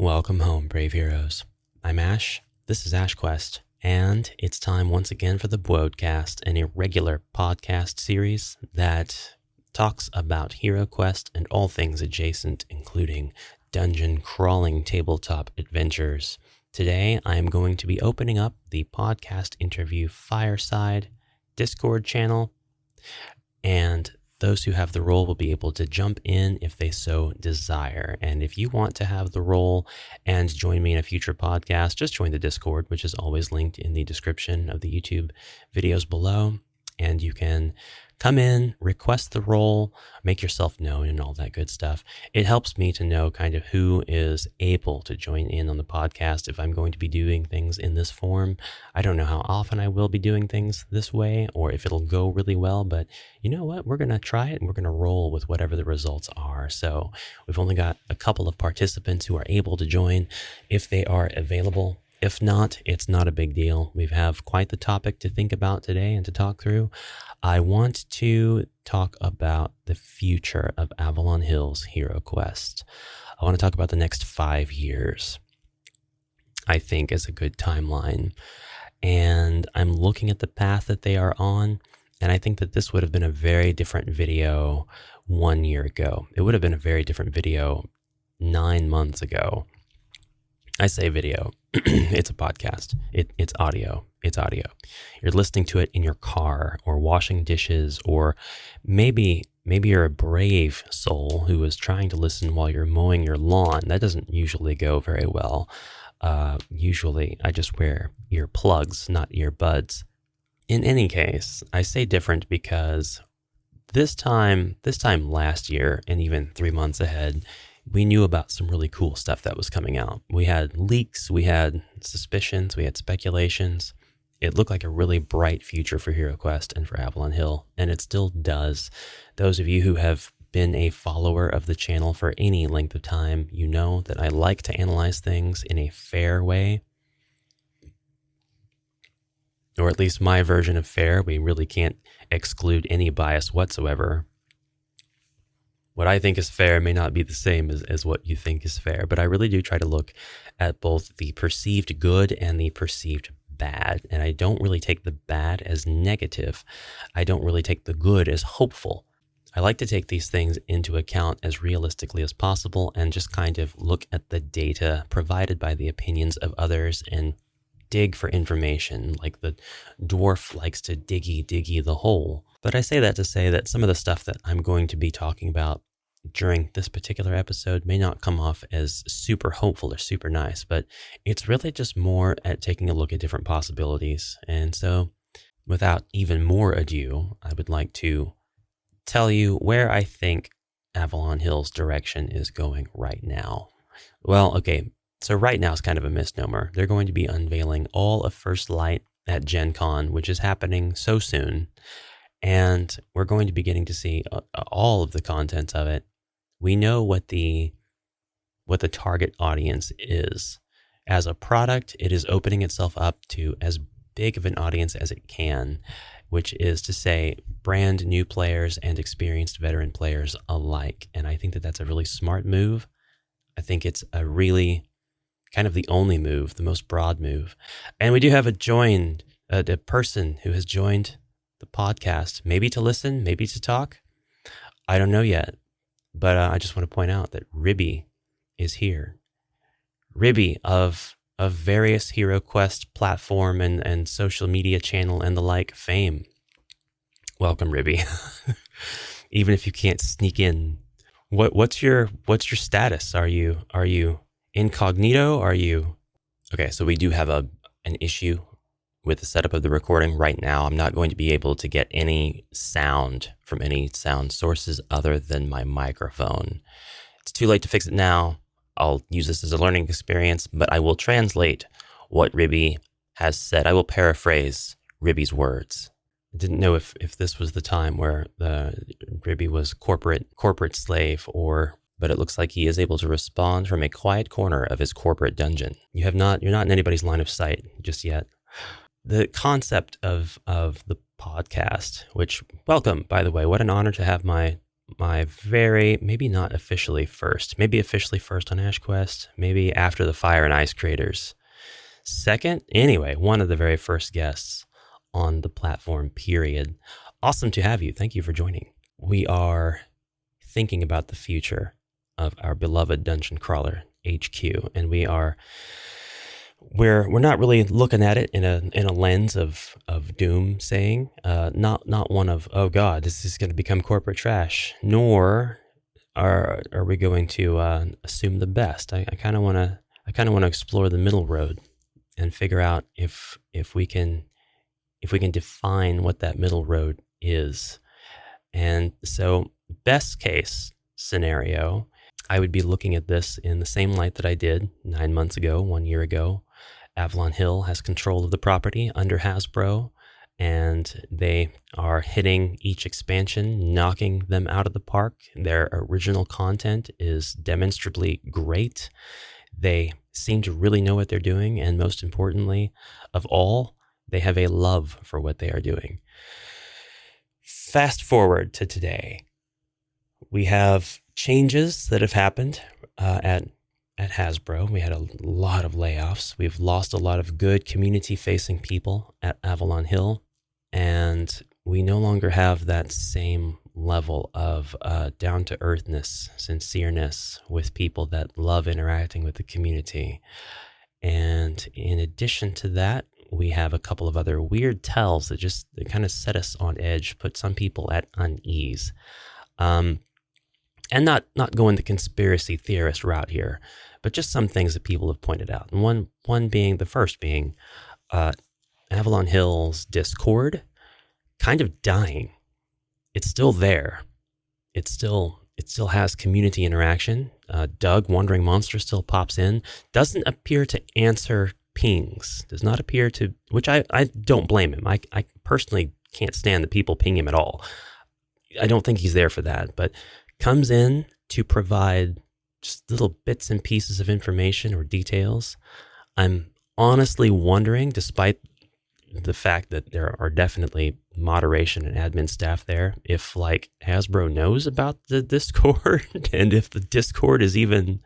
Welcome home, brave heroes. I'm Ash, this is HeroQuest, and it's time once again for the BwodeCast, an irregular podcast series that talks about HeroQuest and all things adjacent, including dungeon crawling tabletop adventures. Today, I am going to be opening up the podcast interview fireside Discord channel, and those who have the role will be able to jump in if they so desire. And if you want to have the role and join me in a future podcast, just join the Discord, which is always linked in the description of the YouTube videos below. And you can come in, request the role, make yourself known and all that good stuff. It helps me to know kind of who is able to join in on the podcast if I'm going to be doing things in this form. I don't know how often I will be doing things this way or if it'll go really well, but you know what? We're going to try it and we're going to roll with whatever the results are. So we've only got a couple of participants who are able to join if they are available. If not, it's not a big deal. We have quite the topic to think about today and to talk through. I want to talk about the future of Avalon Hill's HeroQuest. I want to talk about the next 5 years, I think is a good timeline. And I'm looking at the path that they are on, and I think that this would have been a very different video 1 year ago. It would have been a very different video 9 months ago. I say video. It's a podcast. It's audio. It's audio. You're listening to it in your car or washing dishes, or maybe you're a brave soul who is trying to listen while you're mowing your lawn. That doesn't usually go very well. Usually I just wear earplugs, not earbuds. In any case, I say different because this time last year and even 3 months ahead, we knew about some really cool stuff that was coming out. We had leaks, we had suspicions, we had speculations. It looked like a really bright future for HeroQuest and for Avalon Hill, and it still does. Those of you who have been a follower of the channel for any length of time, you know that I like to analyze things in a fair way. Or at least my version of fair. We really can't exclude any bias whatsoever. What I think is fair may not be the same as what you think is fair, but I really do try to look at both the perceived good and the perceived bad. And I don't really take the bad as negative. I don't really take the good as hopeful. I like to take these things into account as realistically as possible and just kind of look at the data provided by the opinions of others and dig for information like the dwarf likes to diggy the hole. But I say that to say that some of the stuff that I'm going to be talking about during this particular episode may not come off as super hopeful or super nice, but it's really just more at taking a look at different possibilities. And so without even more ado, I would like to tell you where I think Avalon Hill's direction is going right now. Well, okay, so right now is kind of a misnomer. They're going to be unveiling all of First Light at Gen Con, which is happening so soon. And we're going to be getting to see all of the contents of it. We know what the target audience is. As a product, it is opening itself up to as big of an audience as it can, which is to say brand new players and experienced veteran players alike. And I think that that's a really smart move. I think it's a really kind of the only move, the most broad move. And we do have a person who has joined the podcast, maybe to listen, maybe to talk. I don't know yet, but I just want to point out that Ribby is here. Ribby of various HeroQuest platform and social media channel and the like fame. Welcome, Ribby. Even if you can't sneak in, what's your status? Are you incognito? Are you okay? So we do have an issue with the setup of the recording right now. I'm not going to be able to get any sound from any sound sources other than my microphone. It's too late to fix it now. I'll use this as a learning experience, but I will translate what Ribby has said. I will paraphrase Ribby's words. I didn't know if this was the time where Ribby was corporate slave, but it looks like he is able to respond from a quiet corner of his corporate dungeon. You're not in anybody's line of sight just yet. The concept of the podcast, which, welcome, by the way, what an honor to have my maybe not officially first, maybe officially first on HeroQuest, maybe after the Fire and Ice creators. Second, anyway, one of the very first guests on the platform, period. Awesome to have you. Thank you for joining. We are thinking about the future of our beloved Dungeon Crawler HQ, and we're not really looking at it in a lens of doom saying, not one of, oh God, this is going to become corporate trash, nor are we going to assume the best. I kind of want to explore the middle road and figure out if we can define what that middle road is. And so, best case scenario, I would be looking at this in the same light that I did 9 months ago, 1 year ago. Avalon Hill has control of the property under Hasbro, and they are hitting each expansion, knocking them out of the park. Their original content is demonstrably great. They seem to really know what they're doing, and most importantly of all, they have a love for what they are doing. Fast forward to today. We have changes that have happened at Hasbro. We had a lot of layoffs. We've lost a lot of good community-facing people at Avalon Hill, and we no longer have that same level of down-to-earthness, sincereness with people that love interacting with the community. And in addition to that, we have a couple of other weird tells that kind of set us on edge, put some people at unease. And not going the conspiracy theorist route here, but just some things that people have pointed out. And the first being Avalon Hill's Discord kind of dying. It's still there. It still has community interaction. Doug, Wandering Monster, still pops in. Doesn't appear to answer pings. Does not appear to, which I don't blame him. I personally can't stand the people ping him at all. I don't think he's there for that, but comes in to provide just little bits and pieces of information or details. I'm honestly wondering, despite the fact that there are definitely moderation and admin staff there, if like Hasbro knows about the Discord and if the Discord is even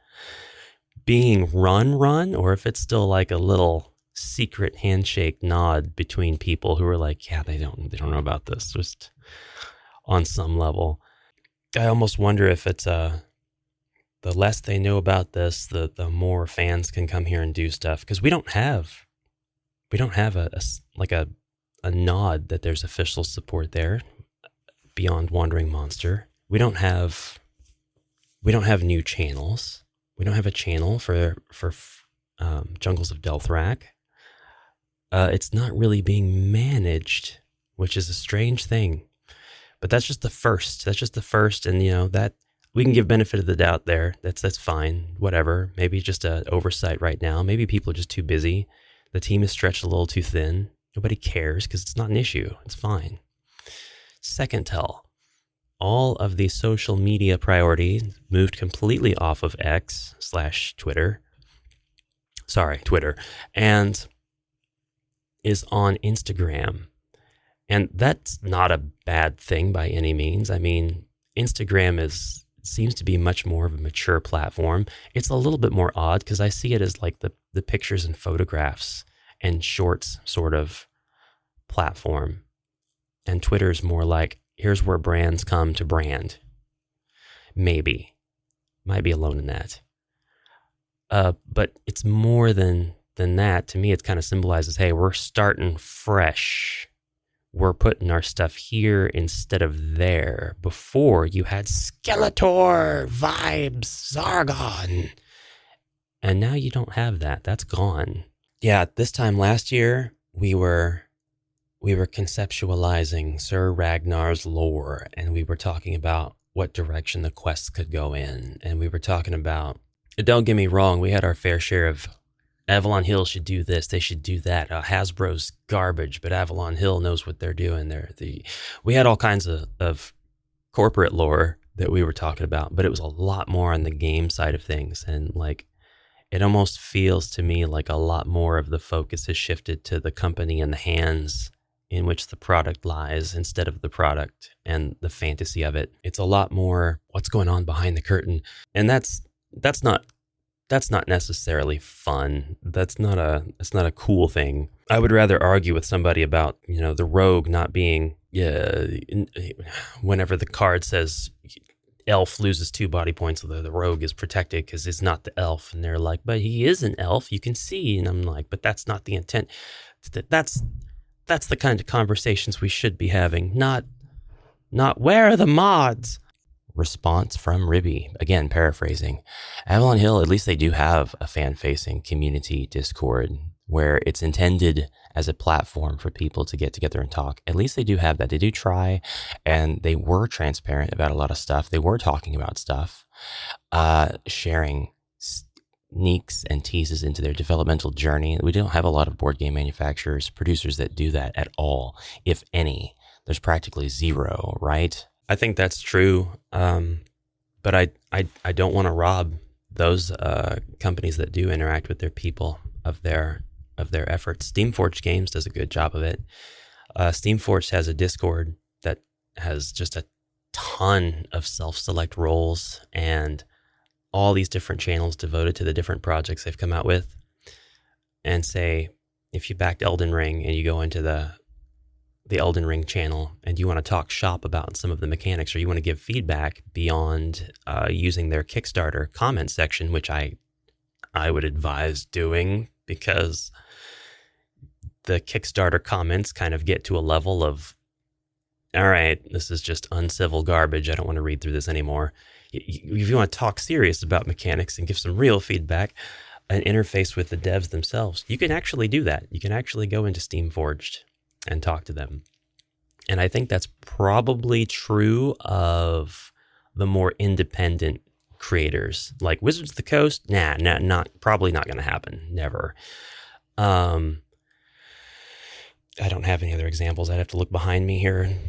being run, or if it's still like a little secret handshake nod between people who are like, yeah, they don't know about this, just on some level. I almost wonder if it's the less they know about this, the more fans can come here and do stuff, because we don't have a nod that there's official support there beyond Wandering Monster. We don't have new channels. We don't have a channel for Jungles of Delthrak. It's not really being managed, which is a strange thing. But that's just the first. And that we can give benefit of the doubt there. That's fine. Whatever. Maybe just an oversight right now. Maybe people are just too busy. The team is stretched a little too thin. Nobody cares because it's not an issue. It's fine. Second tell. All of the social media priorities moved completely off of X/Twitter. Sorry, Twitter. And is on Instagram. And that's not a bad thing by any means. I mean, Instagram seems to be much more of a mature platform. It's a little bit more odd because I see it as like the pictures and photographs and shorts sort of platform. And Twitter's more like, here's where brands come to brand. Maybe. Might be alone in that. But it's more than that. To me, it kind of symbolizes, hey, we're starting fresh. We're putting our stuff here instead of there. Before, you had Skeletor, Vibes, Zargon. And now you don't have that. That's gone. Yeah, this time last year, we were conceptualizing Sir Ragnar's lore, and we were talking about what direction the quests could go in. And we were talking about, don't get me wrong, we had our fair share of Avalon Hill should do this, they should do that. Hasbro's garbage, but Avalon Hill knows what they're doing. We had all kinds of corporate lore that we were talking about, but it was a lot more on the game side of things. And like, it almost feels to me like a lot more of the focus has shifted to the company and the hands in which the product lies instead of the product and the fantasy of it. It's a lot more what's going on behind the curtain. And that's not necessarily fun. That's not a cool thing. I would rather argue with somebody about, the rogue not being, whenever the card says elf loses 2 body points, the rogue is protected because he's not the elf. And they're like, but he is an elf, you can see. And I'm like, but that's not the intent. That's the kind of conversations we should be having, not where are the mods? Response from Ribby, again paraphrasing. Avalon Hill, at least they do have a fan-facing community Discord where it's intended as a platform for people to get together and talk. At least they do have that. They do try, and they were transparent about a lot of stuff. They were talking about stuff, sharing sneaks and teases into their developmental journey. We don't have a lot of board game manufacturers, producers that do that at all, if any. There's practically zero, right? I think that's true, but I don't want to rob those companies that do interact with their people of their efforts. Steamforged Games does a good job of it. Steamforged has a Discord that has just a ton of self-select roles and all these different channels devoted to the different projects they've come out with. And say, if you backed Elden Ring and you go into the Elden Ring channel and you want to talk shop about some of the mechanics, or you want to give feedback beyond using their Kickstarter comment section, which I would advise doing, because the Kickstarter comments kind of get to a level of, all right, this is just uncivil garbage. I don't want to read through this anymore. If you want to talk serious about mechanics and give some real feedback and interface with the devs themselves, you can actually do that. You can actually go into Steamforged and talk to them. And I think that's probably true of the more independent creators. Like Wizards of the Coast, probably not going to happen. Never. I don't have any other examples. I'd have to look behind me here and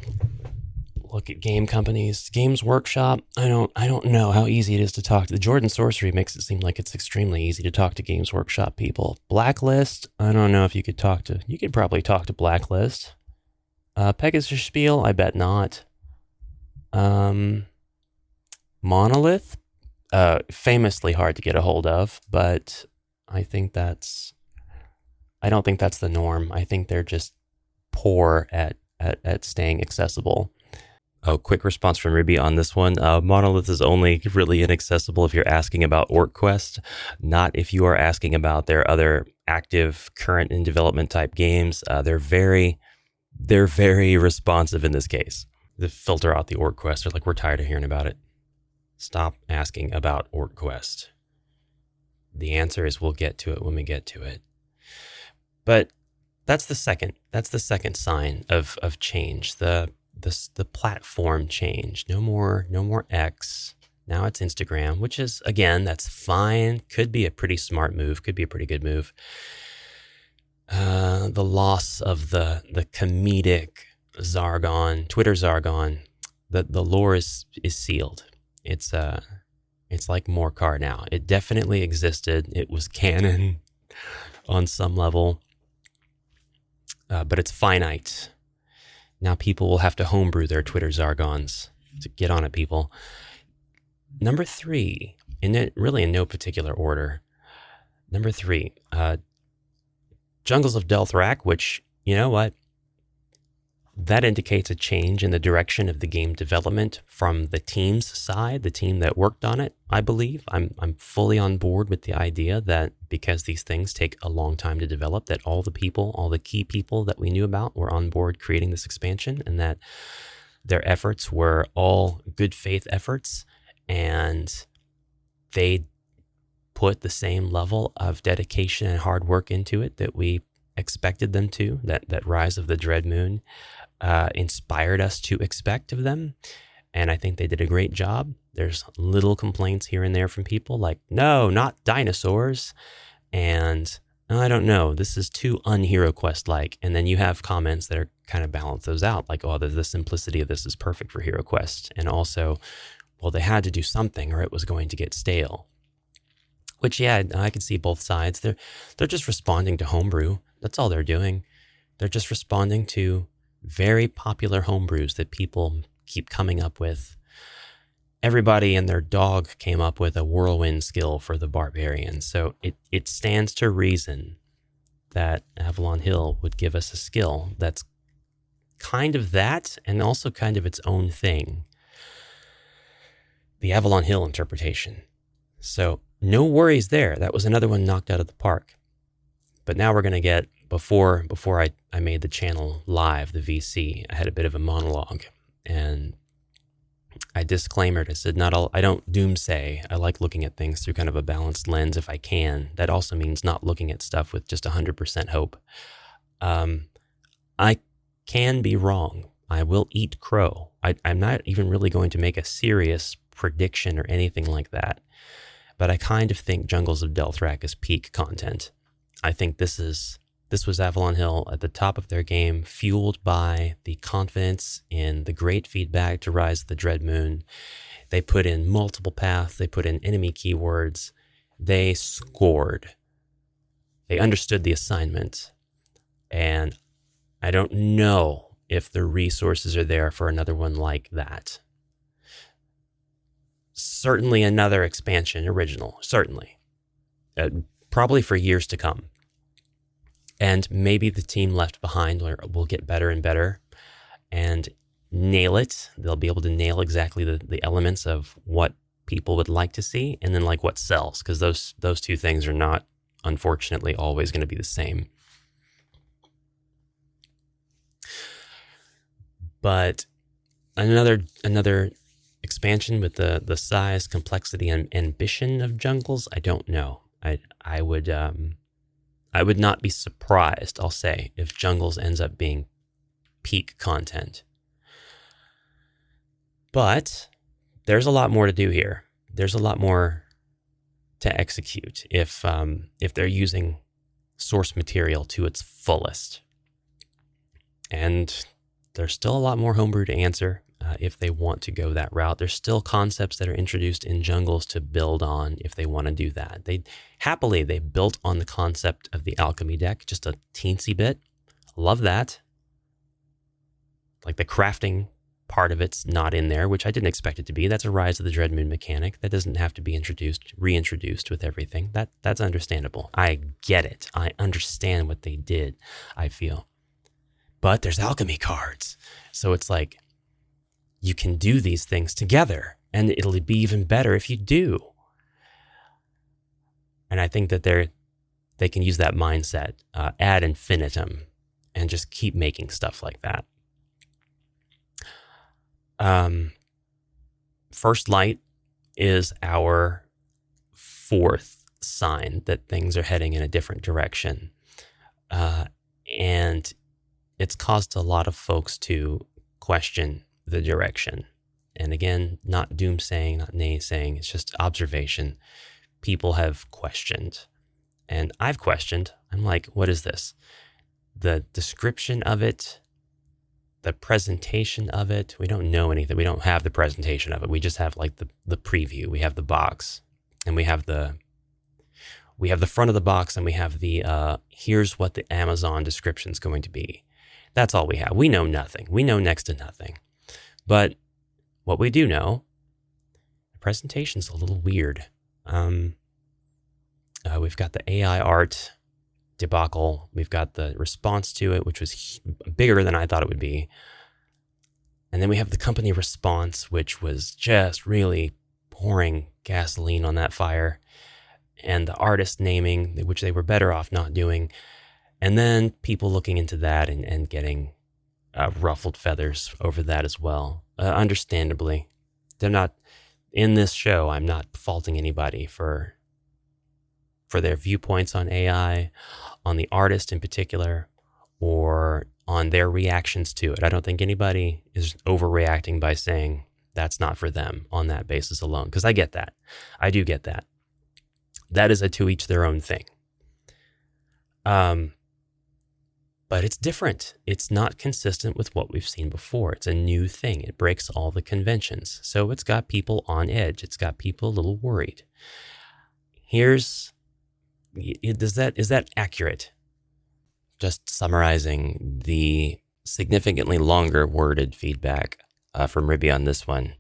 look at game companies. Games Workshop, I don't know how easy it is to talk to. The Jordan Sorcery makes it seem like it's extremely easy to talk to Games Workshop people. Blacklist, I don't know if you could probably talk to Blacklist. Pegasus Spiel, I bet not. Monolith, famously hard to get a hold of, but I don't think that's the norm. I think they're just poor at staying accessible. Oh, quick response from Ribby on this one. Monolith is only really inaccessible if you're asking about HeroQuest, not if you are asking about their other active, current in development type games. They're very responsive in this case. They filter out the HeroQuest. They're like, we're tired of hearing about it. Stop asking about HeroQuest. The answer is we'll get to it when we get to it. But that's the second sign of change. The platform change. No more X. Now it's Instagram, which is, again, that's fine. Could be a pretty smart move. Could be a pretty good move. The loss of the comedic jargon, Twitter jargon. The lore is sealed. It's like Morcar now. It definitely existed. It was canon on some level, but it's finite. Now people will have to homebrew their Twitter jargons. To get on it, people. Number 3, in no particular order. Number 3, Jungles of Delthrak, which, you know what? That indicates a change in the direction of the game development from the team's side, the team that worked on it, I believe. I'm fully on board with the idea that because these things take a long time to develop, that all the key people that we knew about were on board creating this expansion, and that their efforts were all good faith efforts, and they put the same level of dedication and hard work into it that we expected them to, that Rise of the Dread Moon inspired us to expect of them. And I think they did a great job. There's little complaints here and there from people like, no, not dinosaurs. And I don't know, this is too un-HeroQuest-like. And then you have comments that are kind of balance those out. Like, oh, the simplicity of this is perfect for HeroQuest. And also, well, they had to do something or it was going to get stale. Which, yeah, I can see both sides. They're just responding to homebrew. That's all they're doing. They're just responding to very popular homebrews that people keep coming up with. Everybody and their dog came up with a whirlwind skill for the barbarian. So it stands to reason that Avalon Hill would give us a skill that's kind of that and also kind of its own thing. The Avalon Hill interpretation. So no worries there. That was another one knocked out of the park. But now we're going to get, before I made the channel live, the VC, I had a bit of a monologue. And I disclaimered, I said, I don't doomsay. I like looking at things through kind of a balanced lens if I can. That also means not looking at stuff with just 100% hope. I can be wrong. I will eat crow. I'm not even really going to make a serious prediction or anything like that. But I kind of think Jungles of Delthrak is peak content. I think this was Avalon Hill at the top of their game, fueled by the confidence in the great feedback to Rise of the Dread Moon. They put in multiple paths. They put in enemy keywords. They scored. They understood the assignment. And I don't know if the resources are there for another one like that. Certainly another expansion, original, certainly. Probably for years to come. And maybe the team left behind will get better and better and nail it. They'll be able to nail exactly the elements of what people would like to see and then like what sells, because those two things are not, unfortunately, always going to be the same. But another expansion with the size, complexity, and ambition of Jungles, I don't know. I would not be surprised, I'll say, if Jungles ends up being peak content. But there's a lot more to do here. There's a lot more to execute if they're using source material to its fullest. And there's still a lot more homebrew to answer if they want to go that route. There's still concepts that are introduced in Jungles to build on if they want to do that. They built on the concept of the alchemy deck just a teensy bit. Love that. Like the crafting part of it's not in there, which I didn't expect it to be. That's a Rise of the Dread Moon mechanic. That doesn't have to be reintroduced with everything. That's understandable. I get it. I understand what they did, I feel. But there's alchemy cards. So it's like, you can do these things together, and it'll be even better if you do. And I think that they can use that mindset ad infinitum and just keep making stuff like that. First light is our fourth sign that things are heading in a different direction. And it's caused a lot of folks to question the direction. And again, not doomsaying, not naysaying, it's just observation. People have questioned. And I've questioned. I'm like, what is this? The description of it, the presentation of it, we don't know anything. We don't have the presentation of it. We just have like the preview. We have the box, and we have the front of the box, and we have the here's what the Amazon description is going to be. That's all we have. We know nothing. We know next to nothing. But what we do know, the presentation's a little weird. We've got the AI art debacle. We've got the response to it, which was bigger than I thought it would be. And then we have the company response, which was just really pouring gasoline on that fire. And the artist naming, which they were better off not doing. And then people looking into that and getting ruffled feathers over that as well. Understandably. They're not, in this show, I'm not faulting anybody for their viewpoints on AI, on the artist in particular, or on their reactions to it. I don't think anybody is overreacting by saying that's not for them on that basis alone, because I get that. I do get that. That is a to each their own thing. But it's different. It's not consistent with what we've seen before. It's a new thing. It breaks all the conventions. So it's got people on edge. It's got people a little worried. Is that accurate? just summarizing the significantly longer worded feedback from Ribby on this one,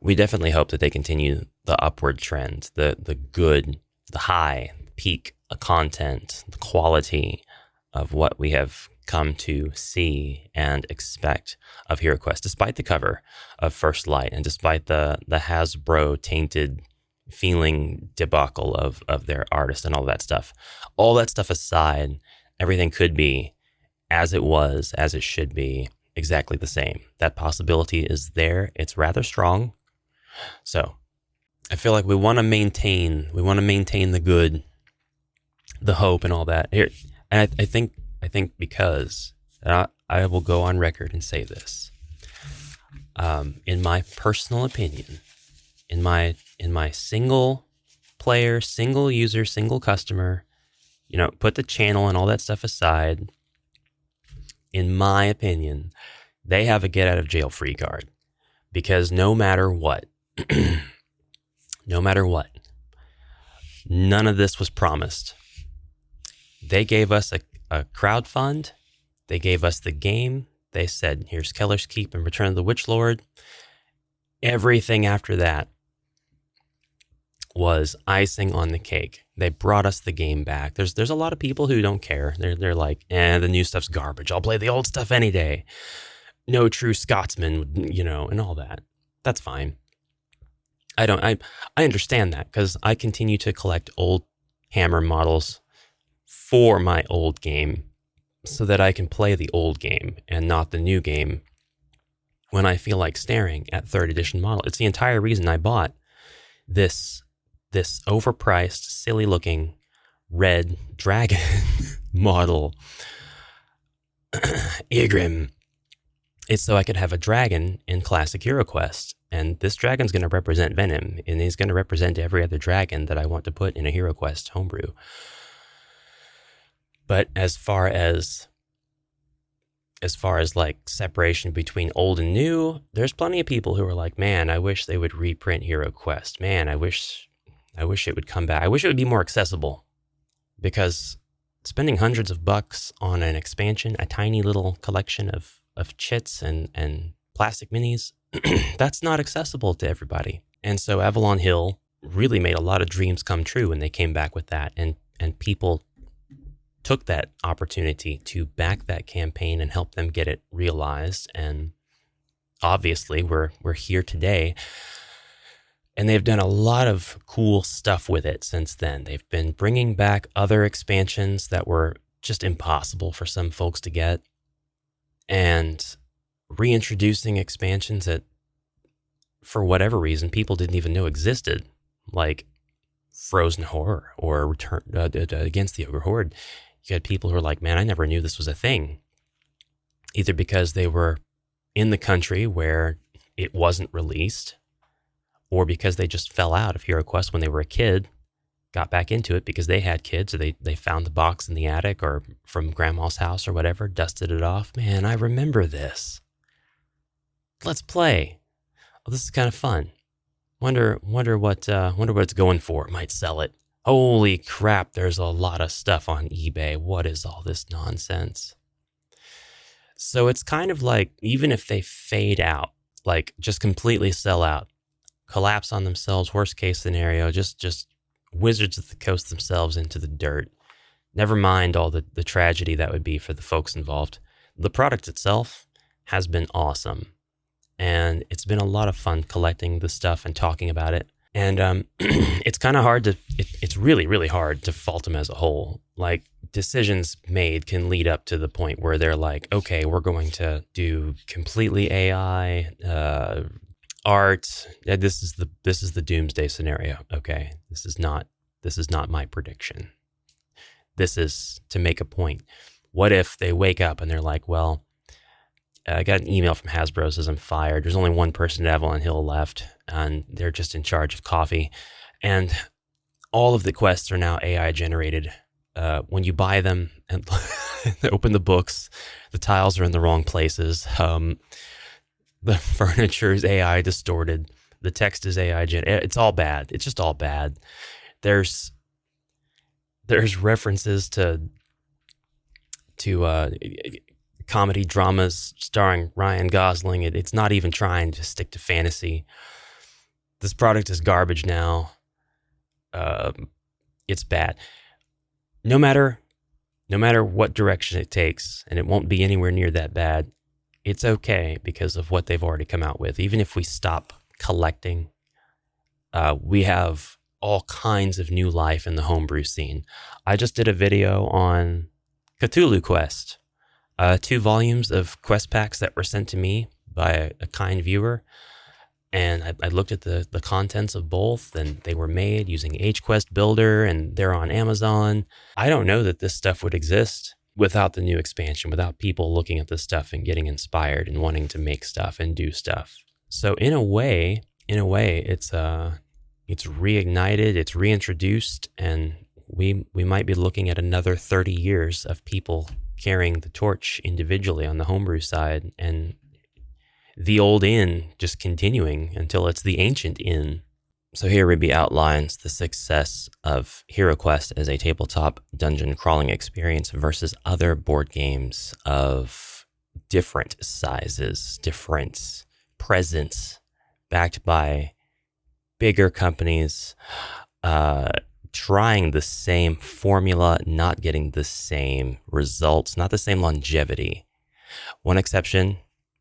we definitely hope that they continue the upward trend, the good, the high peak of content, the quality of what we have come to see and expect of HeroQuest, despite the cover of First Light and despite the Hasbro tainted feeling debacle of their artist and all that stuff. All that stuff aside, everything could be as it was, as it should be, exactly the same. That possibility is there. It's rather strong. So I feel like we want to maintain the good, the hope and all that here. And I think because I will go on record and say this, in my personal opinion, in my single player, single user, single customer, put the channel and all that stuff aside, in my opinion, they have a get out of jail free card, because no matter what, none of this was promised. They gave us a crowd fund. They gave us the game. They said, here's Keller's Keep and Return of the Witch Lord. Everything after that was icing on the cake. They brought us the game back. There's a lot of people who don't care. They're like, the new stuff's garbage. I'll play the old stuff any day. No true Scotsman, and all that. That's fine. I understand that, because I continue to collect old Hammer models for my old game so that I can play the old game and not the new game when I feel like staring at 3rd edition model. It's the entire reason I bought this overpriced, silly looking red dragon model, Ygrimme. It's so I could have a dragon in classic HeroQuest. And this dragon's going to represent Venom, and he's going to represent every other dragon that I want to put in a HeroQuest homebrew. But as far as like separation between old and new, there's plenty of people who are like, man, I wish they would reprint HeroQuest. Man, I wish it would come back. I wish it would be more accessible, because spending hundreds of bucks on an expansion, a tiny little collection of chits and plastic minis, that's not accessible to everybody. And so Avalon Hill really made a lot of dreams come true when they came back with that, and people took that opportunity to back that campaign and help them get it realized. And obviously we're here today, and they've done a lot of cool stuff with it since then. They've been bringing back other expansions that were just impossible for some folks to get, and reintroducing expansions that, for whatever reason, people didn't even know existed, like Frozen Horror or Return Against the Ogre Horde. You had people who were like, man, I never knew this was a thing, either because they were in the country where it wasn't released, or because they just fell out of HeroQuest when they were a kid, got back into it because they had kids, or they found the box in the attic or from grandma's house or whatever, dusted it off. Man, I remember this. Let's play. Oh, this is kind of fun. Wonder what it's going for. Might sell it. Holy crap, there's a lot of stuff on eBay. What is all this nonsense? So it's kind of like, even if they fade out, like just completely sell out, collapse on themselves, worst case scenario, just Wizards of the Coast themselves into the dirt. Never mind all the tragedy that would be for the folks involved. The product itself has been awesome. And it's been a lot of fun collecting the stuff and talking about it. And it's kind of hard it's really, really hard to fault them as a whole. Like, decisions made can lead up to the point where they're like, okay, we're going to do completely AI art. This is the doomsday scenario. Okay, this is not my prediction. This is to make a point. What if they wake up and they're like, well, I got an email from Hasbro says I'm fired. There's only one person at Avalon Hill left, and they're just in charge of coffee. And all of the quests are now AI generated. When you buy them and open the books, the tiles are in the wrong places. The furniture is AI distorted. The text is AI generated. It's all bad. It's just all bad. There's references to comedy dramas starring Ryan Gosling. It's not even trying to stick to fantasy. This product is garbage now. It's bad. No matter what direction it takes, and it won't be anywhere near that bad, it's okay because of what they've already come out with. Even if we stop collecting, we have all kinds of new life in the homebrew scene. I just did a video on Cthulhu Quest, 2 volumes of quest packs that were sent to me by a kind viewer. And I looked at the contents of both, and they were made using HeroQuest Builder, and they're on Amazon. I don't know that this stuff would exist without the new expansion, without people looking at this stuff and getting inspired and wanting to make stuff and do stuff. So in a way, it's reignited, it's reintroduced, and we might be looking at another 30 years of people carrying the torch individually on the homebrew side, and the old inn just continuing until it's the ancient inn. So here Ribby outlines the success of HeroQuest as a tabletop dungeon crawling experience versus other board games of different sizes, different presence, backed by bigger companies, trying the same formula, not getting the same results, not the same longevity. One exception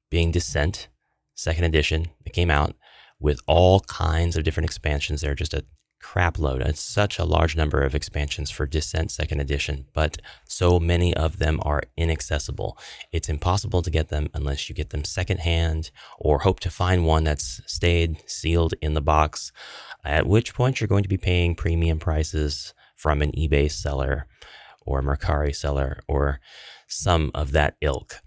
being Descent, 2nd edition. It came out with all kinds of different expansions. They're just a crap load. It's such a large number of expansions for Descent 2nd edition, but so many of them are inaccessible. It's impossible to get them unless you get them secondhand or hope to find one that's stayed sealed in the box, at which point you're going to be paying premium prices from an eBay seller or a Mercari seller or some of that ilk.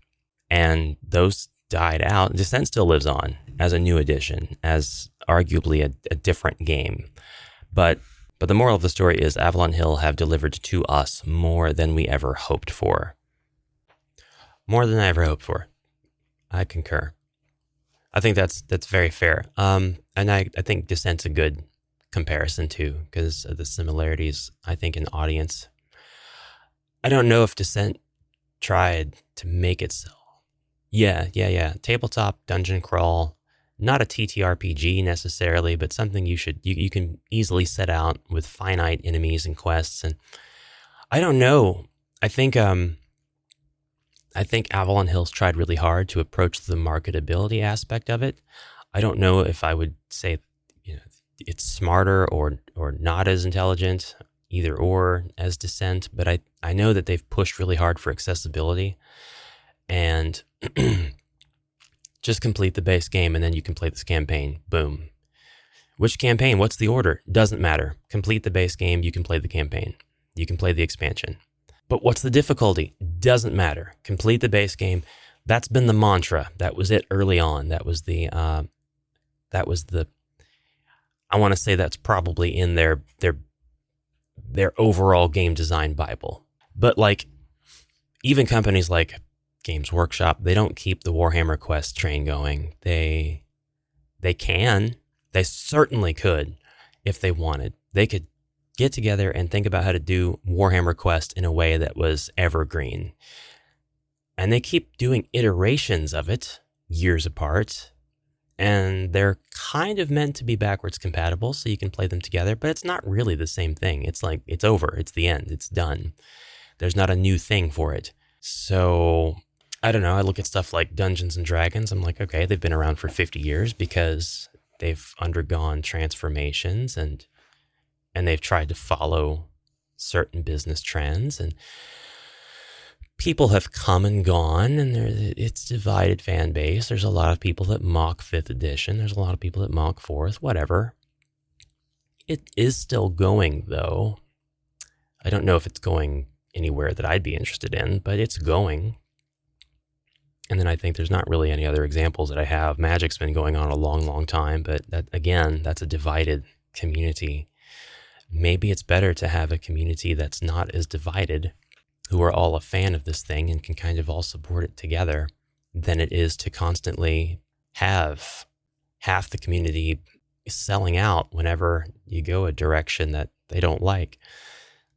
And those died out. Descent still lives on as a new edition, as arguably a different game. But the moral of the story is Avalon Hill have delivered to us more than we ever hoped for. More than I ever hoped for. I concur. I think that's very fair. And I think Descent's a good comparison too, because of the similarities, I think, in audience. I don't know if Descent tried to make itself. Yeah. Tabletop dungeon crawl, not a TTRPG necessarily, but something you can easily set out with finite enemies and quests. And I don't know. I think Avalon Hill's tried really hard to approach the marketability aspect of it. I don't know if I would say, it's smarter or not as intelligent, either or, as Descent, but I know that they've pushed really hard for accessibility. And just complete the base game, and then you can play this campaign. Boom. Which campaign? What's the order? Doesn't matter. Complete the base game, you can play the campaign. You can play the expansion. But what's the difficulty? Doesn't matter. Complete the base game. That's been the mantra. That was it early on. That was the I want to say that's probably in their overall game design Bible. But like, even companies like Games Workshop, they don't keep the Warhammer Quest train going. They certainly could if they wanted. They could get together and think about how to do Warhammer Quest in a way that was evergreen. And they keep doing iterations of it years apart. And they're kind of meant to be backwards compatible so you can play them together, but it's not really the same thing. It's like, it's over. It's the end. It's done. There's not a new thing for it. So I don't know. I look at stuff like Dungeons and Dragons. I'm like, okay, they've been around for 50 years because they've undergone transformations and they've tried to follow certain business trends, and people have come and gone, and it's divided fan base. There's a lot of people that mock 5th edition. There's a lot of people that mock 4th, whatever. It is still going, though. I don't know if it's going anywhere that I'd be interested in, but it's going. And then I think there's not really any other examples that I have. Magic's been going on a long, long time, but that's a divided community. Maybe it's better to have a community that's not as divided, who are all a fan of this thing and can kind of all support it together, than it is to constantly have half the community selling out whenever you go a direction that they don't like.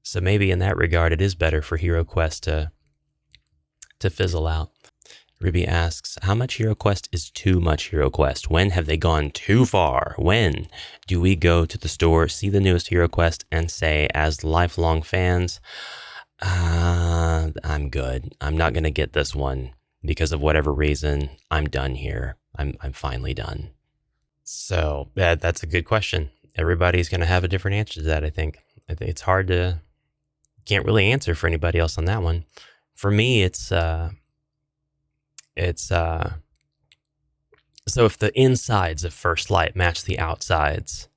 So maybe in that regard, it is better for HeroQuest to to fizzle out. Ribby asks, how much HeroQuest is too much HeroQuest? When have they gone too far? When do we go to the store, see the newest HeroQuest, and say, as lifelong fans, I'm good. I'm not going to get this one because of whatever reason. I'm done here. I'm finally done. So that's a good question. Everybody's going to have a different answer to that, I think. It's hard to, can't really answer for anybody else on that one. For me, so if the insides of First Light match the outsides,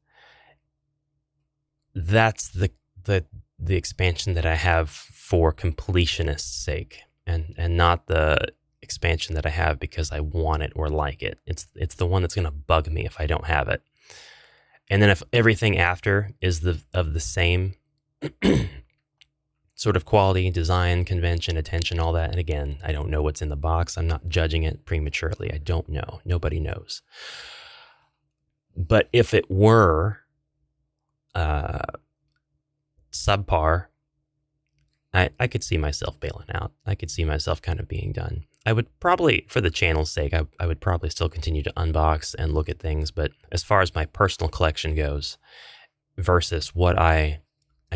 that's the expansion that I have for completionist's sake, and not the expansion that I have because I want it or like it. It's the one that's going to bug me if I don't have it. And then if everything after is of the same sort of quality, design, convention, attention, all that. And again, I don't know what's in the box. I'm not judging it prematurely. I don't know. Nobody knows. But if it were subpar, I could see myself bailing out. I could see myself kind of being done. I would probably, for the channel's sake, I would probably still continue to unbox and look at things. But as far as my personal collection goes, versus what I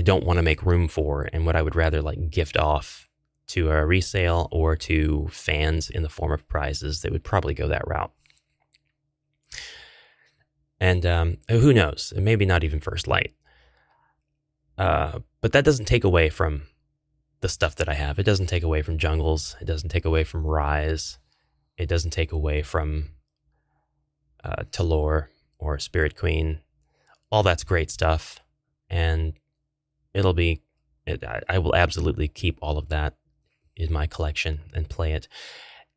don't want to make room for and what I would rather like gift off to a resale or to fans in the form of prizes, they would probably go that route. And who knows? Maybe not even First Light. But that doesn't take away from the stuff that I have. It doesn't take away from Jungles. It doesn't take away from Rise. It doesn't take away from Talor or Spirit Queen. All that's great stuff. And I will absolutely keep all of that in my collection and play it.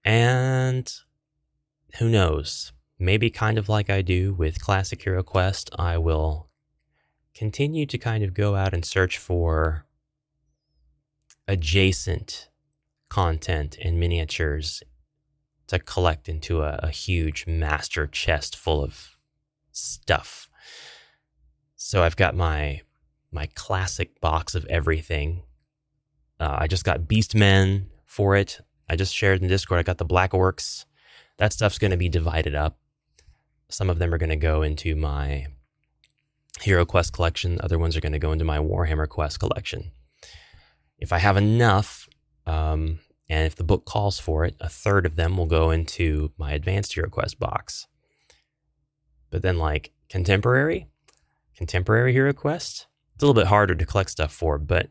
And who knows? Maybe kind of like I do with Classic HeroQuest, I will continue to kind of go out and search for adjacent content and miniatures to collect into a huge master chest full of stuff. So I've got my classic box of everything. I just got Beastmen for it. I just shared in Discord. I got the Black Orcs. That stuff's going to be divided up. Some of them are going to go into my HeroQuest collection. Other ones are going to go into my Warhammer Quest collection. If I have enough, and if the book calls for it, a third of them will go into my Advanced HeroQuest box. But then like Contemporary HeroQuest, it's a little bit harder to collect stuff for, but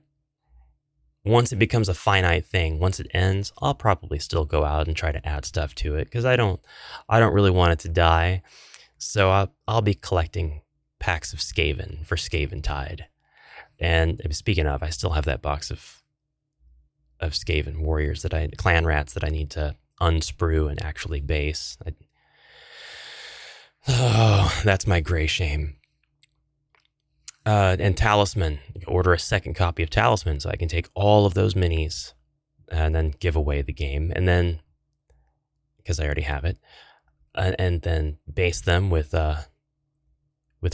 once it becomes a finite thing, once it ends, I'll probably still go out and try to add stuff to it because I don't really want it to die. So I'll be collecting packs of Skaven for Skaven Tide. And speaking of, I still have that box of Skaven warriors clan rats that I need to unsprue and actually base. That's my gray shame. And Talisman, order a second copy of Talisman so I can take all of those minis and then give away the game. And then, because I already have it, and then base them with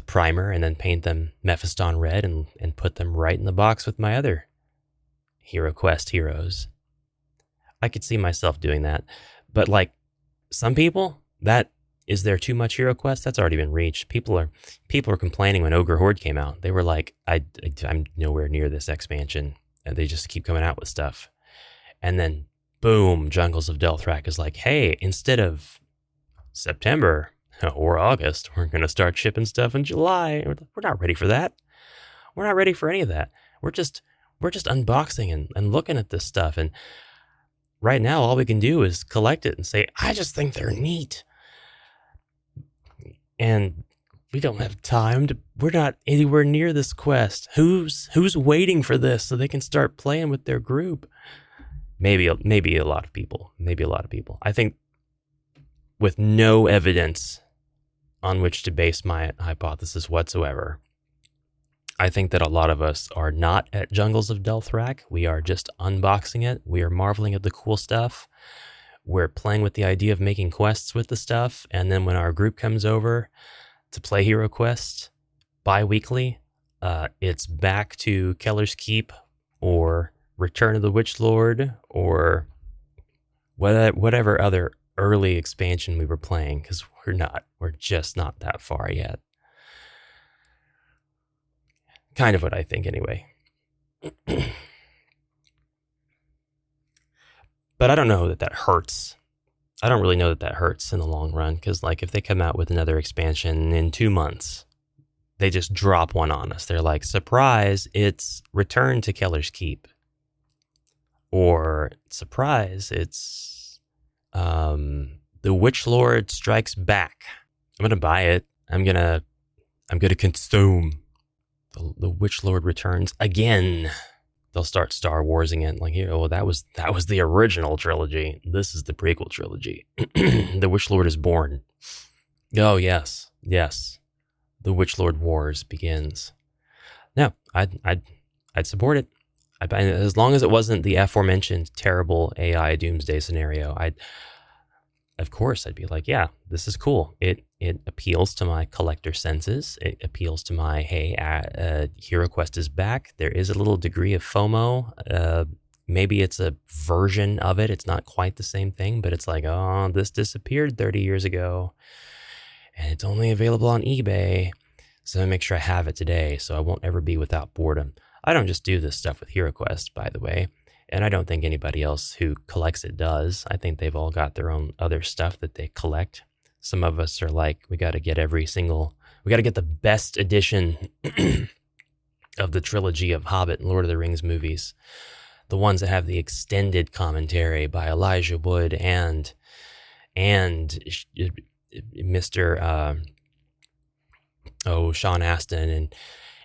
primer and then paint them Mephiston red and put them right in the box with my other HeroQuest heroes. I could see myself doing that. But like some people, that is there too much HeroQuest? That's already been reached. People are complaining when Ogre Horde came out. They were like, I'm nowhere near this expansion. And they just keep coming out with stuff. And then, boom, Jungles of Delthrak is like, hey, instead of September or August, we're going to start shipping stuff in July. We're not ready for that. We're not ready for any of that. We're just unboxing and looking at this stuff. And right now, all we can do is collect it and say, I just think they're neat. And we don't have time we're not anywhere near this quest. Who's waiting for this so they can start playing with their group? Maybe a lot of people. I think with no evidence on which to base my hypothesis whatsoever, I think that a lot of us are not at Jungles of Delthrak. We are just unboxing it. We are marveling at the cool stuff. We're playing with the idea of making quests with the stuff, and then when our group comes over to play HeroQuest bi-weekly, it's back to Keller's Keep or Return of the Witch Lord or whatever other early expansion we were playing, because we're just not that far yet. Kind of what I think anyway. But I don't know that hurts. I don't really know that hurts in the long run, because like if they come out with another expansion in 2 months, they just drop one on us. They're like, surprise, it's Return to Keller's Keep. Or surprise, it's The Witchlord Strikes Back. I'm gonna buy it. I'm gonna consume. The Witchlord returns again. They'll start Star Warsing it. Like, that was the original trilogy. This is the prequel trilogy. The Witchlord is born. Oh yes. The Witchlord Wars begins. No, I'd support it. As long as it wasn't the aforementioned terrible AI doomsday scenario, of course I'd be like, yeah, this is cool. It appeals to my collector senses. It appeals to my, hey, HeroQuest is back. There is a little degree of FOMO. Maybe it's a version of it. It's not quite the same thing, but it's like, oh, this disappeared 30 years ago, and it's only available on eBay. So I make sure I have it today, so I won't ever be without boredom. I don't just do this stuff with HeroQuest, by the way, and I don't think anybody else who collects it does. I think they've all got their own other stuff that they collect. Some of us are like, we got to get the best edition of the trilogy of Hobbit and Lord of the Rings movies. The ones that have the extended commentary by Elijah Wood and Mr. Sean Astin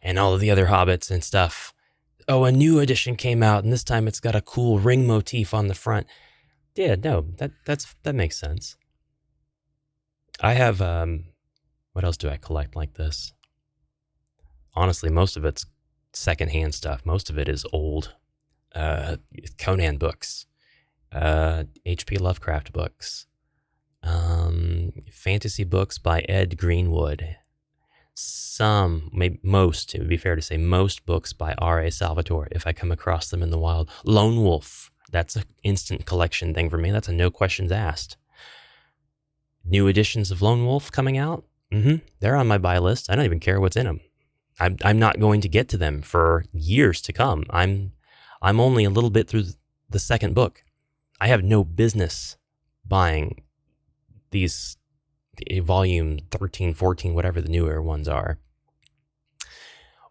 and all of the other Hobbits and stuff. Oh, a new edition came out, and this time it's got a cool ring motif on the front. Yeah, no, that makes sense. I have, what else do I collect like this? Honestly, most of it's secondhand stuff. Most of it is old Conan books, H.P. Lovecraft books, fantasy books by Ed Greenwood. Most, it would be fair to say, most books by R.A. Salvatore, if I come across them in the wild. Lone Wolf, that's an instant collection thing for me. That's a no questions asked. New editions of Lone Wolf coming out? They're on my buy list. I don't even care what's in them. I'm not going to get to them for years to come. I'm only a little bit through the second book. I have no business buying these volume 13, 14, whatever the newer ones are.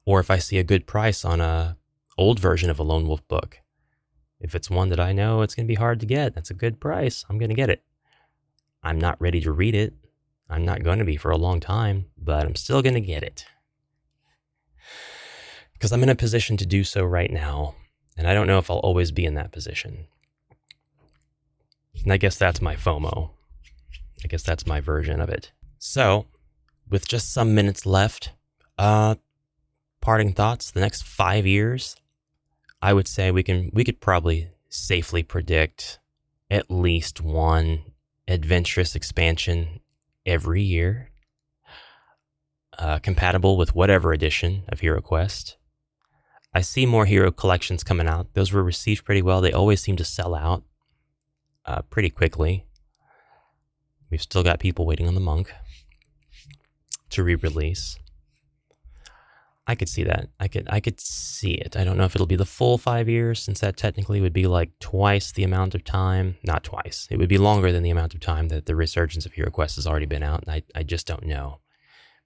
Or if I see a good price on a old version of a Lone Wolf book, if it's one that I know it's going to be hard to get, that's a good price, I'm going to get it. I'm not ready to read it. I'm not going to be for a long time, but I'm still going to get it. Because I'm in a position to do so right now, and I don't know if I'll always be in that position. And I guess that's my FOMO. I guess that's my version of it. So, with just some minutes left, parting thoughts, the next 5 years, I would say we could probably safely predict at least one adventurous expansion every year, compatible with whatever edition of HeroQuest. I see more hero collections coming out. Those were received pretty well. They always seem to sell out pretty quickly. We've still got people waiting on the Monk to re-release. I could see that. I could see it. I don't know if it'll be the full 5 years, since that technically would be like twice the amount of time. Not twice. It would be longer than the amount of time that the resurgence of HeroQuest has already been out. And I just don't know.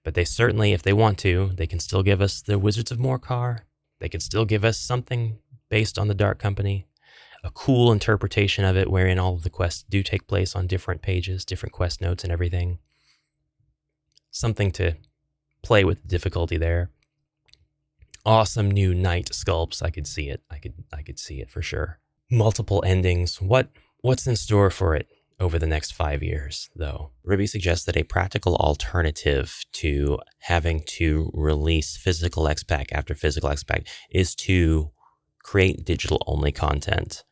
But they certainly, if they want to, they can still give us the Wizards of Morcar. They could still give us something based on the Dark Company. A cool interpretation of it, wherein all of the quests do take place on different pages, different quest notes and everything. Something to play with the difficulty there. Awesome new knight sculpts. I could see it. I could see it for sure. Multiple endings. What's in store for it over the next 5 years, though? Ribby suggests that a practical alternative to having to release physical X-Pack after physical X-Pack is to create digital-only content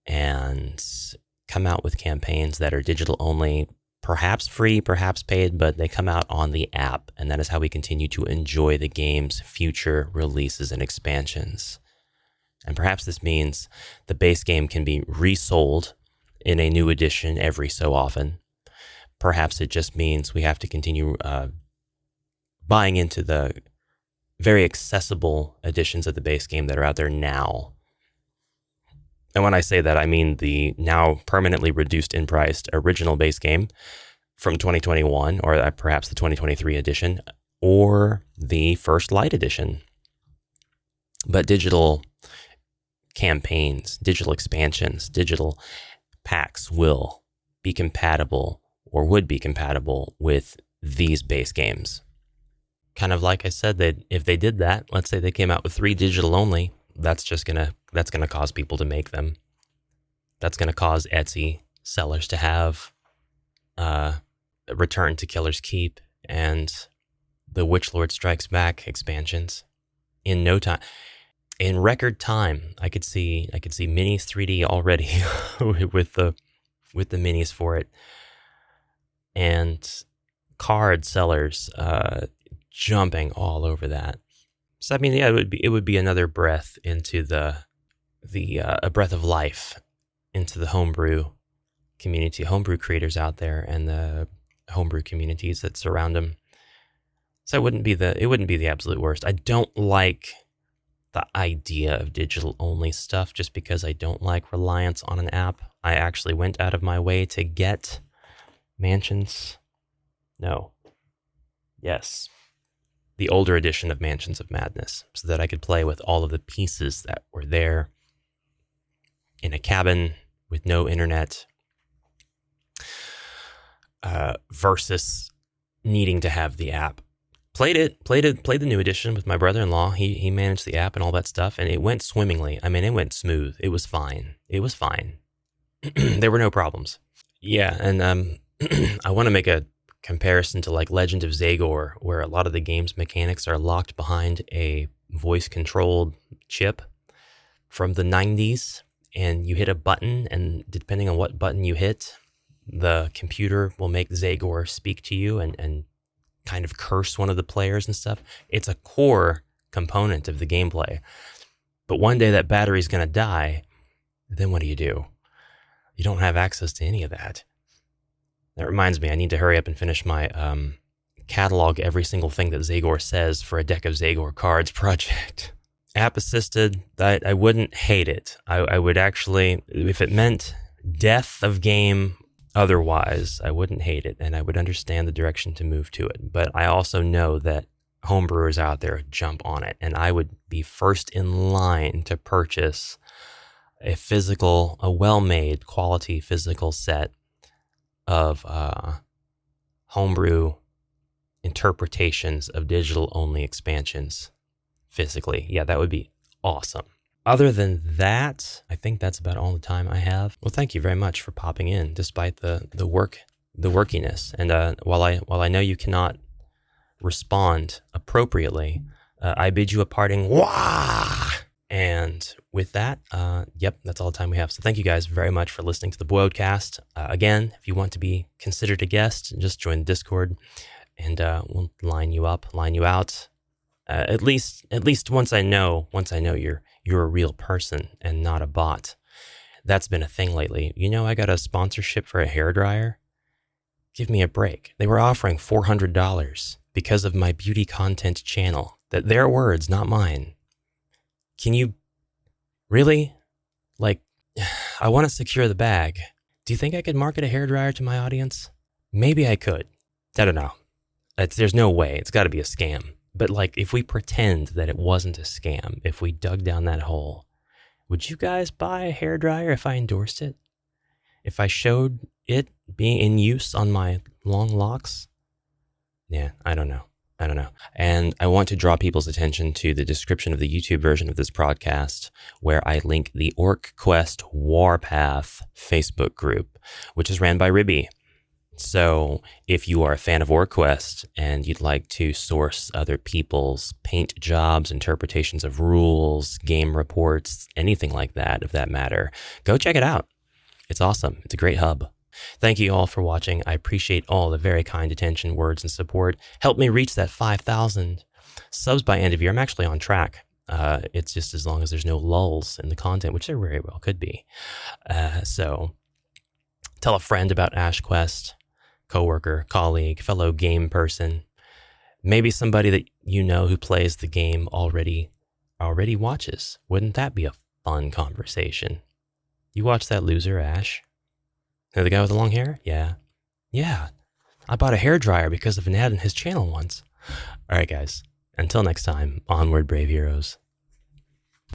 and come out with campaigns that are digital-only, perhaps free, perhaps paid, but they come out on the app, and that is how we continue to enjoy the game's future releases and expansions. And perhaps this means the base game can be resold in a new edition every so often. Perhaps it just means we have to continue buying into the very accessible editions of the base game that are out there now. And when I say that, I mean the now permanently reduced in price original base game from 2021, or perhaps the 2023 edition, or the first light edition. But digital campaigns, digital expansions, digital packs will be compatible or would be compatible with these base games. Kind of like I said, that if they did that, let's say they came out with 3 digital only, that's gonna cause people to make them. That's gonna cause Etsy sellers to have Return to Killer's Keep and the Witchlord Strikes Back expansions in no time. In record time, I could see Minis 3D already with the minis for it, and card sellers jumping all over that. So I mean, yeah, it would be another breath into a breath of life into the homebrew community, homebrew creators out there, and the homebrew communities that surround them. So it wouldn't be the absolute worst. I don't like the idea of digital only stuff just because I don't like reliance on an app. I actually went out of my way to get Mansions. No. Yes. The older edition of Mansions of Madness, so that I could play with all of the pieces that were there in a cabin with no internet, versus needing to have the app. Played the new edition with my brother-in-law. He managed the app and all that stuff, and it went swimmingly. I mean, it went smooth. It was fine. There were no problems. Yeah, and I want to make a comparison to like Legend of Zagor, where a lot of the game's mechanics are locked behind a voice-controlled chip from the 90s, and you hit a button, and depending on what button you hit, the computer will make Zagor speak to you and kind of curse one of the players and stuff. It's a core component of the gameplay. But one day that battery's going to die, then what do? You don't have access to any of that. That reminds me, I need to hurry up and finish my catalog every single thing that Zagor says for a deck of Zagor cards project. App assisted, I wouldn't hate it. I would actually, if it meant death of game otherwise, I wouldn't hate it, and I would understand the direction to move to it. But I also know that homebrewers out there jump on it, and I would be first in line to purchase a well-made, quality physical set of homebrew interpretations of digital-only expansions physically. Yeah, that would be awesome. Other than that, I think that's about all the time I have. Well, thank you very much for popping in, despite the workiness. And while I know you cannot respond appropriately, I bid you a parting wah. And with that, that's all the time we have. So thank you guys very much for listening to the BwodeCast. Again, if you want to be considered a guest, just join the Discord, and we'll line you out. At least once I know you're a real person and not a bot. That's been a thing lately. I got a sponsorship for a hairdryer. Give me a break. They were offering $400 because of my beauty content channel. That their words, not mine. Can you really? I want to secure the bag. Do you think I could market a hairdryer to my audience? Maybe I could. I don't know. There's no way. It's got to be a scam. But if we pretend that it wasn't a scam, if we dug down that hole, would you guys buy a hairdryer if I endorsed it? If I showed it being in use on my long locks? Yeah, I don't know. And I want to draw people's attention to the description of the YouTube version of this podcast, where I link the HeroQuest Warpath Facebook group, which is ran by Ribby. So if you are a fan of HeroQuest and you'd like to source other people's paint jobs, interpretations of rules, game reports, anything like that, of that matter, go check it out. It's awesome. It's a great hub. Thank you all for watching. I appreciate all the very kind attention, words, and support. Help me reach that 5,000 subs by end of year. I'm actually on track. It's just as long as there's no lulls in the content, which there very well could be. So Tell a friend about HeroQuest, coworker, colleague, fellow game person. Maybe somebody that you know who plays the game already watches. Wouldn't that be a fun conversation? You watch that loser, Ash? The guy with the long hair? Yeah. Yeah. I bought a hairdryer because of an ad on his channel once. All right, guys. Until next time, onward, brave heroes.